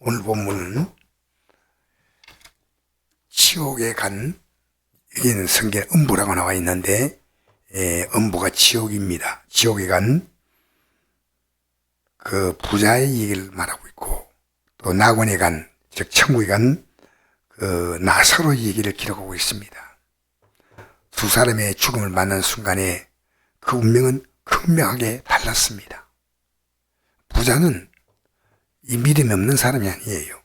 오늘 본문은 지옥에 간, 여기는 성경에 음부라고 나와 있는데, 음부가 지옥입니다. 지옥에 간 그 부자의 얘기를 말하고 있고, 또 낙원에 간, 즉 천국에 간 그 나사로 얘기를 기록하고 있습니다. 두 사람의 죽음을 맞는 순간에 그 운명은 극명하게 달랐습니다. 부자는 이 믿음이 없는 사람이 아니에요.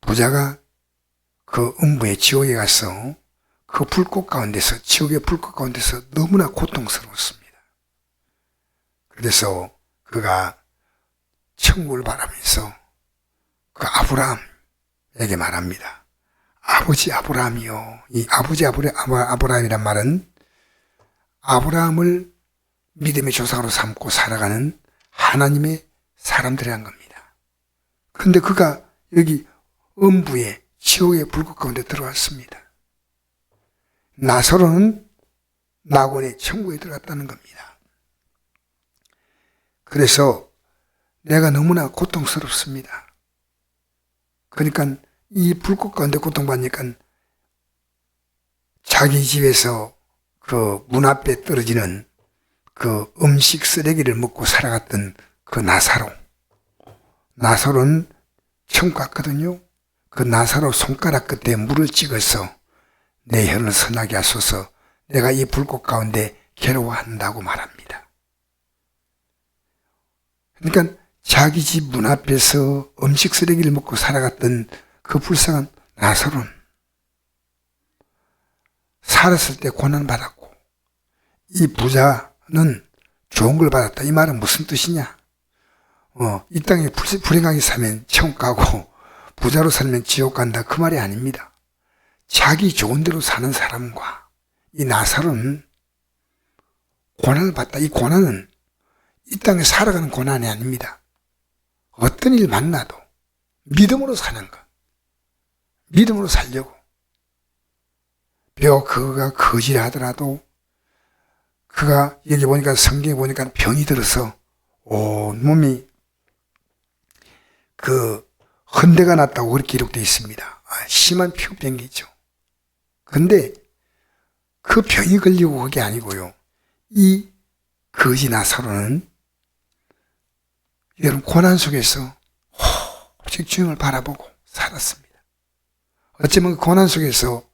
부자가 그 음부의 지옥에 가서 그 불꽃 가운데서, 지옥의 불꽃 가운데서 너무나 고통스러웠습니다. 그래서 그가 천국을 바라면서 그 아브라함에게 말합니다. 아버지 아브라함이요. 이 아버지 아브라함이란 말은 아브라함을 믿음의 조상으로 삼고 살아가는 하나님의 사람들이란 겁니다. 그런데 그가 여기 음부의 지옥의 불꽃 가운데 들어왔습니다. 나사로는 낙원의 천국에 들어갔다는 겁니다. 그래서 내가 너무나 고통스럽습니다. 그러니까 이 불꽃 가운데 고통받으니까 자기 집에서 그 문 앞에 떨어지는 그 음식 쓰레기를 먹고 살아갔던 그 나사로는 천국 갔거든요. 그 나사로 손가락 끝에 물을 찍어서 내 혀를 선하게 하소서, 내가 이 불꽃 가운데 괴로워한다고 말합니다. 그러니까 자기 집 문 앞에서 음식 쓰레기를 먹고 살아갔던 그 불쌍한 나사로는 살았을 때 고난받았고, 이 부자는 좋은 걸 받았다. 이 말은 무슨 뜻이냐? 이 땅에 불행하게 살면 천국 가고 부자로 살면 지옥 간다, 그 말이 아닙니다. 자기 좋은 대로 사는 사람과 이 나사로는 고난을 받다. 이 고난은 이 땅에 살아가는 고난이 아닙니다. 어떤 일 만나도 믿음으로 사는 것, 믿음으로 살려고. 비록 그가 거지라 하더라도, 그가 여기 보니까 성경에 보니까 병이 들어서 온몸이 그 헌대가 났다고 그렇게 기록되어 있습니다. 심한 피부병이죠. 근데 그 병이 걸리고 그게 아니고요. 이 거지 나사로는 여러분 고난 속에서 오직 주님을 바라보고 살았습니다. 어쩌면 그 고난 속에서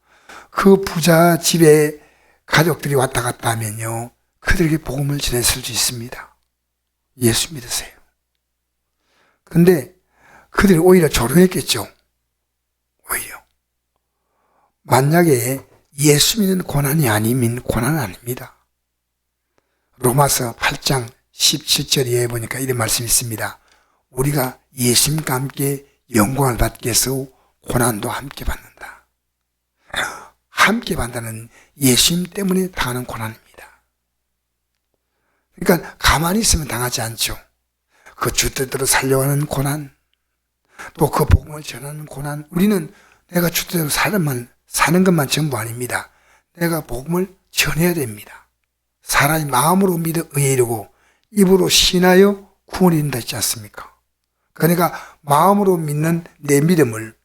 그 부자 집에 가족들이 왔다 갔다 하면요, 그들에게 복음을 전했을 수 있습니다. 예수 믿으세요. 근데 그들이 오히려 조롱했겠죠. 오히려. 만약에 예수 믿는 고난이 아니면 고난은 아닙니다. 로마서 8장 17절에 보니까 이런 말씀이 있습니다. 우리가 예수님과 함께 영광을 받기 위해서 고난도 함께 받는다. 함께 받는 예수님 때문에 당하는 고난입니다. 그러니까 가만히 있으면 당하지 않죠. 그 주 뜻대로 살려고 하는 고난, 또 그 복음을 전하는 고난. 우리는 내가 주 뜻대로 사는 것만 전부 아닙니다. 내가 복음을 전해야 됩니다. 사람이 마음으로 믿어 의에 이르고 입으로 신하여 구원이 된다 했지 않습니까? 그러니까 마음으로 믿는 내 믿음을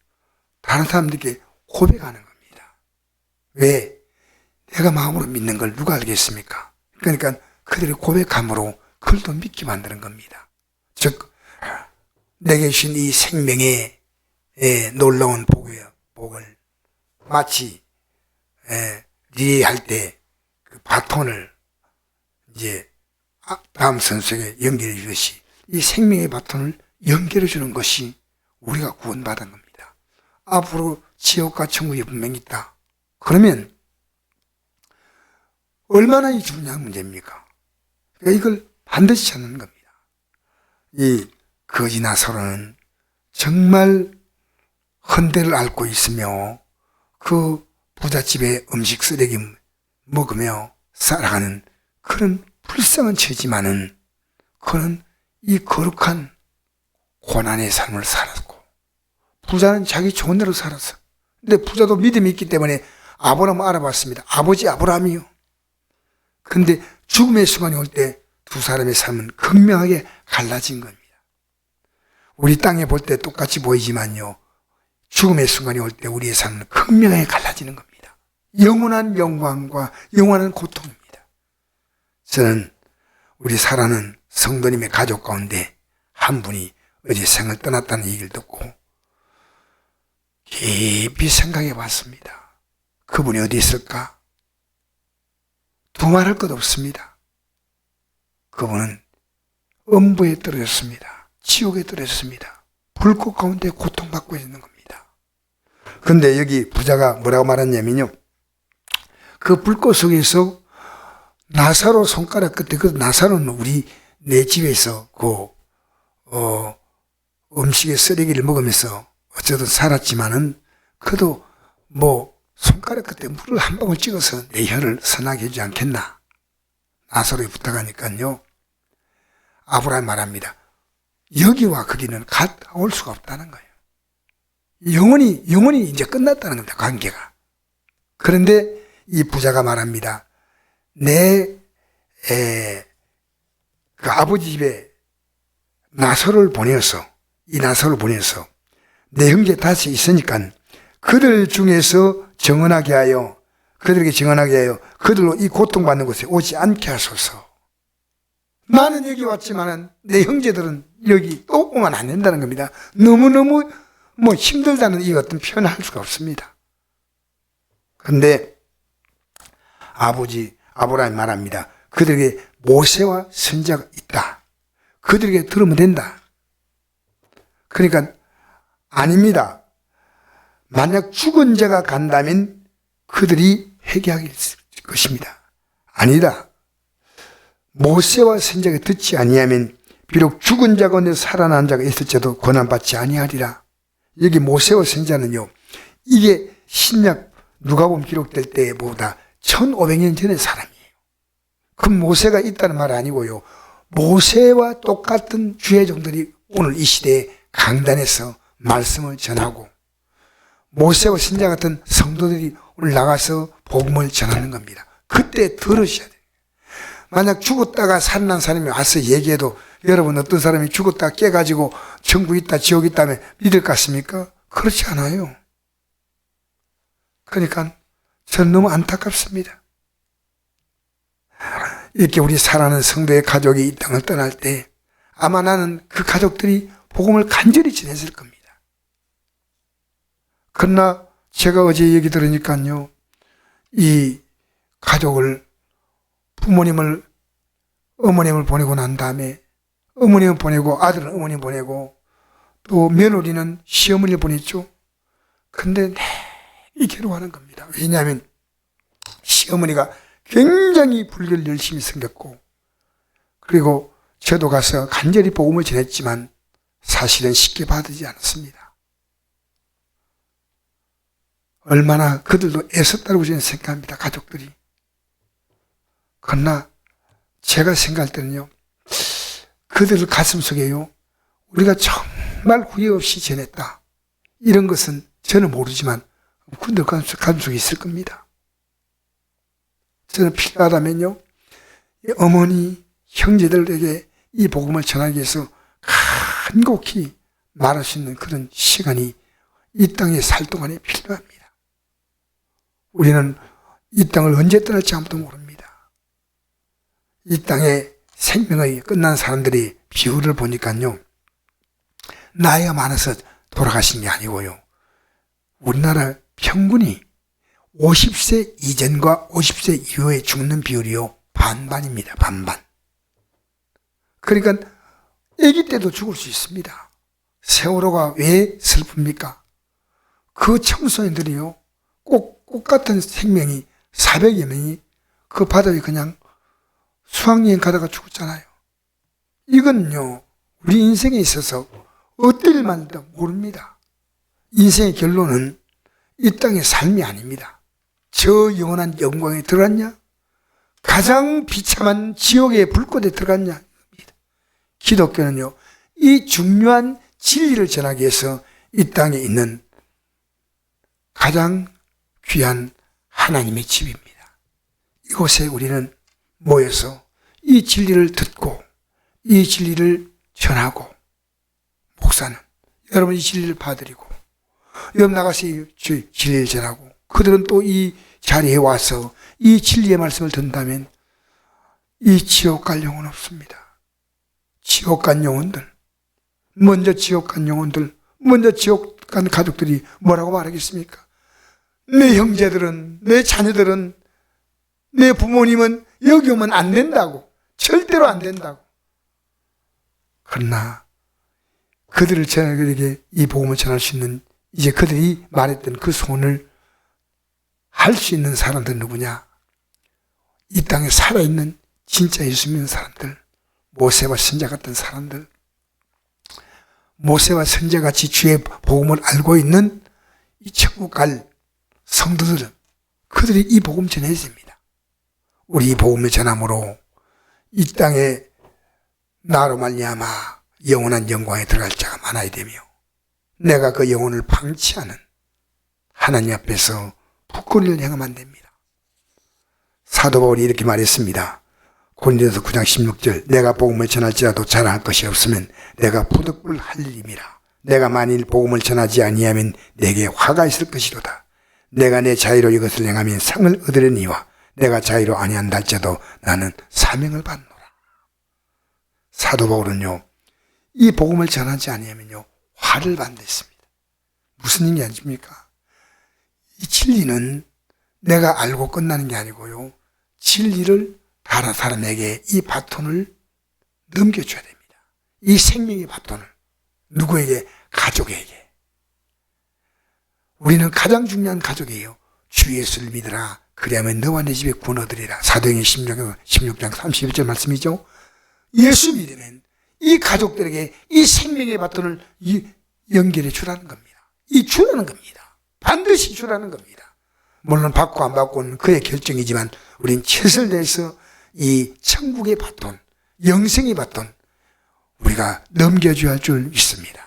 다른 사람들에게 고백하는 겁니다. 왜? 내가 마음으로 믿는 걸 누가 알겠습니까? 그러니까 그들의 고백함으로 그들도 믿게 만드는 겁니다. 즉, 내게 주신 이 생명의 놀라운 복을 마치 리레이할 때 그 바톤을 이제 다음 선수에게 연결해 주듯이 이 생명의 바톤을 연결해 주는 것이 우리가 구원받은 겁니다. 앞으로 지옥과 천국이 분명히 있다. 그러면 얼마나 이 중요한 문제입니까? 그러니까 이걸 반드시 찾는 겁니다. 이 거지 나사로는 정말 헌대를 앓고 있으며 그 부잣집에 음식 쓰레기 먹으며 살아가는 그런 불쌍한 처지만은 그는 이 거룩한 고난의 삶을 살았고, 부자는 자기 좋은 대로 살았어. 근데 부자도 믿음이 있기 때문에 아브라함을 알아봤습니다. 아버지 아브라함이요. 근데 죽음의 순간이 올 때 두 사람의 삶은 극명하게 갈라진 겁니다. 우리 땅에 볼 때 똑같이 보이지만요, 죽음의 순간이 올 때 우리의 삶은 극명하게 갈라지는 겁니다. 영원한 영광과 영원한 고통입니다. 저는 우리 사랑하는 성도님의 가족 가운데 한 분이 어제 생을 떠났다는 얘기를 듣고 깊이 생각해 봤습니다. 그분이 어디 있을까? 두말할 것 없습니다. 그분은 음부에 떨어졌습니다. 지옥에 떨어졌습니다. 불꽃 가운데 고통받고 있는 겁니다. 그런데 여기 부자가 뭐라고 말했냐면요, 그 불꽃 속에서 나사로 손가락 끝에, 그 나사로는 우리 내 집에서 음식의 쓰레기를 먹으면서 어쩌든 살았지만은 그래도 뭐 손가락 끝에 물을 한 방울 찍어서 내 혀를 선하게 해주지 않겠나. 나사로에 부탁하니까요, 아브라함 말합니다. 여기와 거기는 올 수가 없다는 거예요. 영원히 이제 끝났다는 겁니다, 관계가. 그런데 이 부자가 말합니다. 그 아버지 집에 나서를 보내서 내 형제 다시 있으니까 그들 중에서 그들에게 정언하게 하여 그들로 이 고통받는 곳에 오지 않게 하소서. 나는 여기 왔지만은 내 형제들은 여기 또 오면 안 된다는 겁니다. 너무너무 힘들다는 이 어떤 표현을 할 수가 없습니다. 그런데 아브라함이 말합니다. 그들에게 모세와 선지자가 있다. 그들에게 들으면 된다. 그러니까 아닙니다. 만약 죽은 자가 간다면 그들이 회개하게 될 것입니다. 아니다. 모세와 선지자가 듣지 아니하면 비록 죽은 자 가운데 살아난 자가 있을지라도 고난받지 아니하리라. 여기 모세와 선지자는요, 이게 신약 누가복음 기록될 때보다 1500년 전의 사람이에요. 그럼 모세가 있다는 말 아니고요, 모세와 똑같은 주의종들이 오늘 이 시대에 강단에서 말씀을 전하고 모세와 선지자 같은 성도들이 오늘 나가서 복음을 전하는 겁니다. 그때 들으셔야 돼요. 만약 죽었다가 살아난 사람이 와서 얘기해도 여러분 어떤 사람이 죽었다 깨가지고 천국 있다 지옥 있다면 믿을 것 같습니까? 그렇지 않아요. 그러니까 저는 너무 안타깝습니다. 이렇게 우리 사랑하는 성도의 가족이 이 땅을 떠날 때 아마 나는 그 가족들이 복음을 간절히 전했을 겁니다. 그러나 제가 어제 얘기 들으니까요, 이 가족을 어머님을 보내고 난 다음에 어머님을 보내고 아들은 어머님 보내고 또 며느리는 시어머니를 보냈죠. 근데 이 괴로워하는 겁니다. 왜냐하면 시어머니가 굉장히 불교를 열심히 섬겼고 그리고 저도 가서 간절히 복음을 전했지만 사실은 쉽게 받지 않았습니다. 얼마나 그들도 애썼다고 저는 생각합니다. 가족들이. 그러나 제가 생각할 때는요, 그들 가슴속에요, 우리가 정말 후회 없이 전했다, 이런 것은 저는 모르지만 그들 가슴속에 있을 겁니다. 저는 필요하다면요, 어머니, 형제들에게 이 복음을 전하기 위해서 간곡히 말할 수 있는 그런 시간이 이 땅에 살 동안에 필요합니다. 우리는 이 땅을 언제 떠날지 아무도 모릅니다. 이 땅에 생명이 끝난 사람들이 비율을 보니까요, 나이가 많아서 돌아가신 게 아니고요, 우리나라 평균이 50세 이전과 50세 이후에 죽는 비율이요, 반반입니다. 반반. 그러니까 아기 때도 죽을 수 있습니다. 세월호가 왜 슬픕니까? 그 청소년들이요, 꽃 같은 생명이 400여 명이 그 바다에 그냥 수학여행 가다가 죽었잖아요. 이건요, 우리 인생에 있어서 어떨 일만도 모릅니다. 인생의 결론은 이 땅의 삶이 아닙니다. 저 영원한 영광에 들어갔냐? 가장 비참한 지옥의 불꽃에 들어갔냐? 기독교는요, 이 중요한 진리를 전하기 위해서 이 땅에 있는 가장 귀한 하나님의 집입니다. 이곳에 우리는 모여서 이 진리를 듣고 이 진리를 전하고 목사는 여러분이 진리를 봐드리고 여러분 나가서 이 진리를 전하고 그들은 또 이 자리에 와서 이 진리의 말씀을 듣는다면 이 지옥 갈 영혼 없습니다. 지옥 간 영혼들, 먼저 지옥 간 영혼들, 먼저 지옥 간 가족들이 뭐라고 말하겠습니까? 내 형제들은, 내 자녀들은, 내 부모님은 여기 오면 안 된다고, 절대로 안 된다고. 그러나 그들에게 이 복음을 전할 수 있는, 이제 그들이 말했던 그 소원을 할 수 있는 사람들 누구냐? 이 땅에 살아있는 진짜 예수 믿는 사람들, 모세와 선자 같은 사람들, 모세와 선자같이 주의 복음을 알고 있는 이 천국 갈 성도들은 그들이 이 복음 전해야 됩니다. 우리 이 복음을 전함으로 이 땅에 나로 말미암아 영원한 영광에 들어갈 자가 많아야 되며 내가 그 영혼을 방치하는 하나님 앞에서 부끄러움을 행하면 됩니다. 사도 바울이 이렇게 말했습니다. 고린도서 9장 16절 내가 복음을 전할지라도 자랑할 것이 없으면 내가 부득불 할 일임이라. 내가 만일 복음을 전하지 아니하면 내게 화가 있을 것이로다. 내가 내 자유로 이것을 행하면 상을 얻으려니와 내가 자유로 아니한다 할지라도 나는 사명을 받노라. 사도 바울은요 이 복음을 전하지 아니하면요 화를 받는습니다. 무슨 얘기 아닙니까? 이 진리는 내가 알고 끝나는 게 아니고요 진리를 다른 사람에게 이 바톤을 넘겨줘야 됩니다. 이 생명의 바톤을 누구에게? 가족에게. 우리는 가장 중요한 가족이에요. 주 예수를 믿으라. 그리하면 너와 내 집에 구원 얻으리라. 사도행전 16장 31절 말씀이죠. 예수 믿으면 이 가족들에게 이 생명의 바톤을 연결해 주라는 겁니다. 이 주라는 겁니다. 반드시 주라는 겁니다. 물론 받고 안 받고는 그의 결정이지만 우린 최선을 다해서 이 천국의 바톤, 영생의 바톤 우리가 넘겨줘야 할 줄 믿습니다.